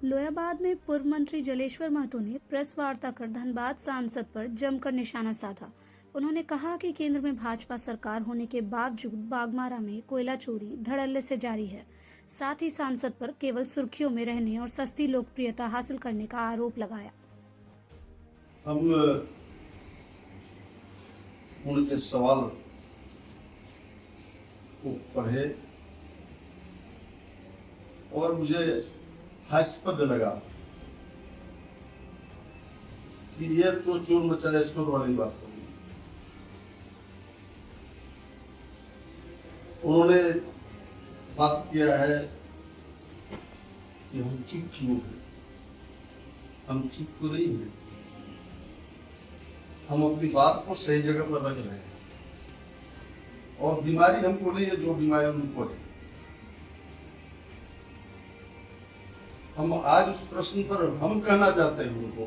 लोयाबाद में पूर्व मंत्री जलेश्वर महतो ने प्रेस वार्ता कर धनबाद सांसद पर जमकर निशाना साधा। उन्होंने कहा कि केंद्र में भाजपा सरकार होने के बावजूद बागमारा में कोयला चोरी धड़ल्ले से जारी है। साथ ही सांसद पर केवल सुर्खियों में रहने और सस्ती लोकप्रियता हासिल करने का आरोप लगाया। हम उनके सवाल को पढ़े और मुझे हास्यास्पद लगा कि ये तो चोर मचाए शोर वाली बात होगी। उन्होंने बात किया है कि हम चुप क्यों हैं। हम चुप तो नहीं हैं, हम अपनी बात को सही जगह पर रख रहे हैं और बीमारी हमको नहीं है जो बीमारी उनको है। हम आज उस प्रश्न पर हम कहना चाहते हैं उनको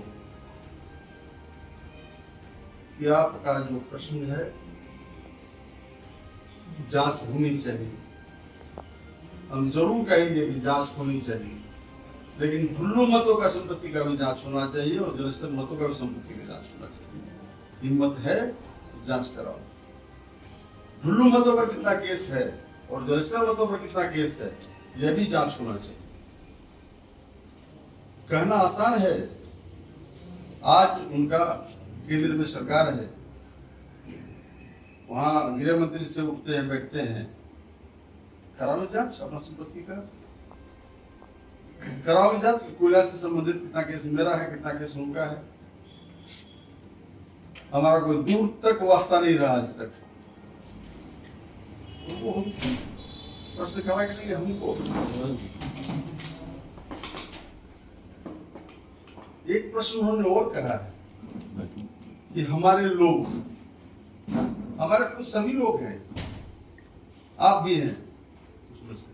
कि आपका जो प्रश्न है जांच होनी चाहिए। हम जरूर कहेंगे कि जांच होनी चाहिए, लेकिन ढुल्लू मतों का संपत्ति का भी जांच होना चाहिए और जलेश्वर मतों का भी संपत्ति का जांच होना चाहिए। हिम्मत है तो जांच कराओ। ढुल्लू मतों पर कितना केस है और जलेश्वर मतों पर कितना केस है, यह भी जांच होना चाहिए। कहना आसान है, आज उनका केंद्र में सरकार है, वहां गृह मंत्री से उठते हैं बैठते हैं, कराओ जांच अपना संपत्ति का, कराओ जांच कोयला से संबंधित कितना केस मेरा है, कितना केस उनका है। हमारा कोई दूर तक वास्ता नहीं रहा आज तक। वो प्रश्न खड़ा करेंगे हमको। एक प्रश्न उन्होंने और कहा है कि हमारे लोग, हमारे कुछ सभी लोग हैं, आप भी हैं, उसमें से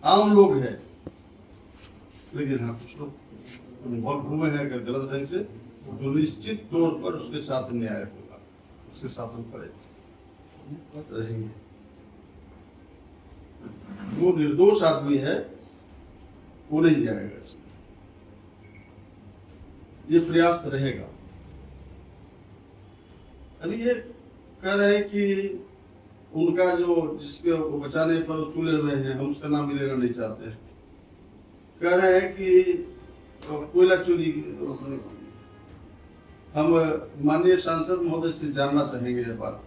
आम लोग हैं, लेकिन हाँ कुछ लोग इन्वॉल्व हुए हैं अगर गलत ढंग से, तो निश्चित तौर पर उसके साथ न्याय होगा, उसके साथ हम खड़े रहेंगे। वो निर्दोष आदमी है, वो नहीं जाएगा, ये प्रयास रहेगा। अभी ये कह रहे हैं कि उनका जो जिसके बचाने पर तुले हुए हैं, हम उसका नाम भी लेना नहीं चाहते हैं, कह रहे हैं कि कोयला चोरी। हम माननीय सांसद महोदय से जानना चाहेंगे यह बात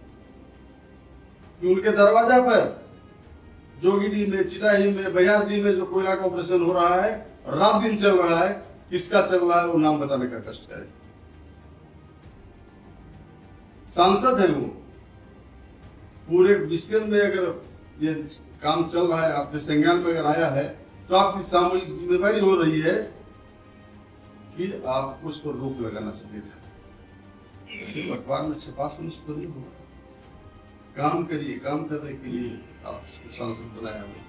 कि उनके दरवाजा पर जोगीडी में, चिटाही में, बयारडी में जो कोयला का ऑपरेशन हो रहा है, रात दिन चल रहा है, किसका चल रहा है वो नाम बताने का कष्ट है। सांसद है वो, पूरे विषय में अगर ये काम चल रहा है, आपके संज्ञान में अगर आया है, तो आपकी सामूहिक जिम्मेदारी हो रही है कि आपको उस पर रोक लगाना चाहिए था। अखबार में छपा सुनिश्चित नहीं होगा। काम करिए, काम करने के लिए आप सांसद बनाया हुआ।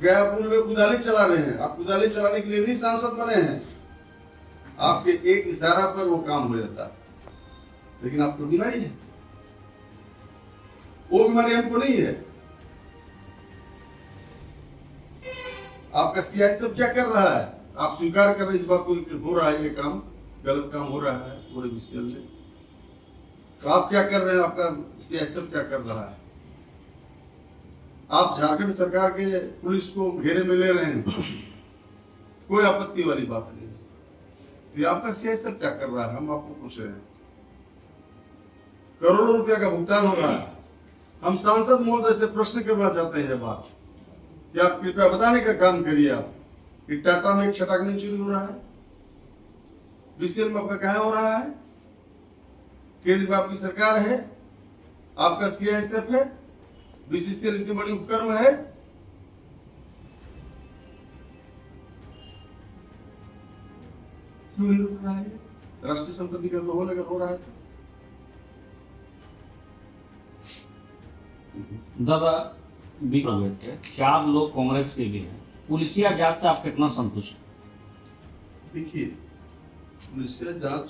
गयापुर में कुदाली चला रहे हैं, आप कुदाली चलाने के लिए नहीं सांसद बने हैं। आपके एक इशारा पर वो काम हो जाता है, लेकिन आपको बीमारी है, वो बीमारी हमको नहीं है। आपका सियासत क्या कर रहा है, आप स्वीकार कर रहे इस बात को हो रहा है, ये काम गलत काम हो रहा है पूरे विषय में, तो आप क्या कर रहे हैं, आपका सियासत क्या कर रहा है। आप झारखंड सरकार के पुलिस को घेरे में ले रहे हैं, कोई आपत्ति वाली बात नहीं। ये आपका सियासत क्या कर रहा है, हम आपको पूछ रहे हैं। करोड़ों रुपया का भुगतान हो रहा है। हम सांसद महोदय से प्रश्न करना चाहते हैं बात कि आप कृपया बताने का काम करिए आप कि टाटा में एक छटाकने चोरी हो रहा है, बीसीएल में आपका क्या हो रहा है, केंद्र में आपकी सरकार है, आपका सीआईएसएफ है, बीसीसीएल इतनी बड़ी उपक्रम है, क्यों नहीं रुक रहा है। राष्ट्रीय संपत्ति का दोहन अगर हो रहा है दादा भी 4 लोग कांग्रेस के भी हैं, पुलिसिया जांच से आप कितना संतुष्ट? देखिए, पुलिसिया जांच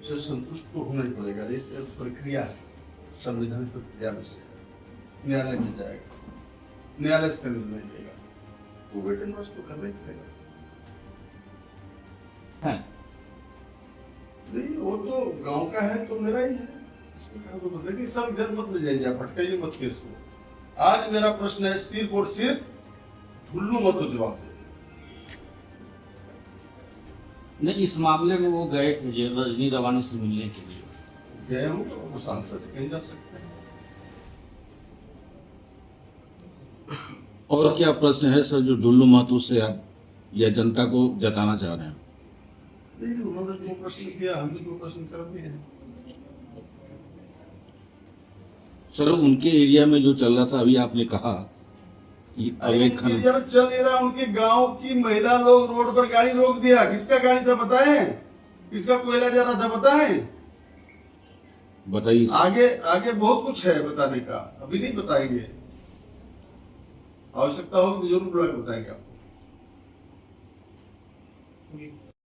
से संतुष्ट तो होना ही पड़ेगा। एक प्रक्रिया है, संवैधानिक प्रक्रिया में से न्यायालय में जाएगा, न्यायालय इसका निर्णय लेगा। वो वेट एंड वॉच तो करना ही पड़ेगा। है नहीं वो तो गांव का है तो मेरा ही है, इसमें क्या तो लेकिन सब इधर मत ले जाइए, आप भटकाइए मत केस को। आज मेरा प्रश्न है सिर्फ और सिर्फ ढुल्लू मत तो जवाब दे। नहीं, इस मामले में वो गए थे जो रजनी रवानी से मिलने के लिए। गए हूँ तो वो सांसद कहीं जा सकते हैं। और क्या प्रश्न है सर जो ढुल्लू महतो से आप या जनता को जताना चाह रहे हैं? नहीं उन्होंने जो प्रश्न किया हम भी जो प्रश्न कर रहे हैं। सर उनके एरिया में जो चल रहा था अभी आपने कहा कि अवैध खनन जब चल नहीं रहा, उनके गांव की महिला लोग रोड पर गाड़ी रोक दिया, किसका गाड़ी था बताएं, किसका कोयला जा रहा था बताएं। बताइए। आगे आगे बहुत कुछ है बताने का, अभी नहीं बताएंगे, आवश्यकता होगी तो जरूर बुला के बताएंगे आपको।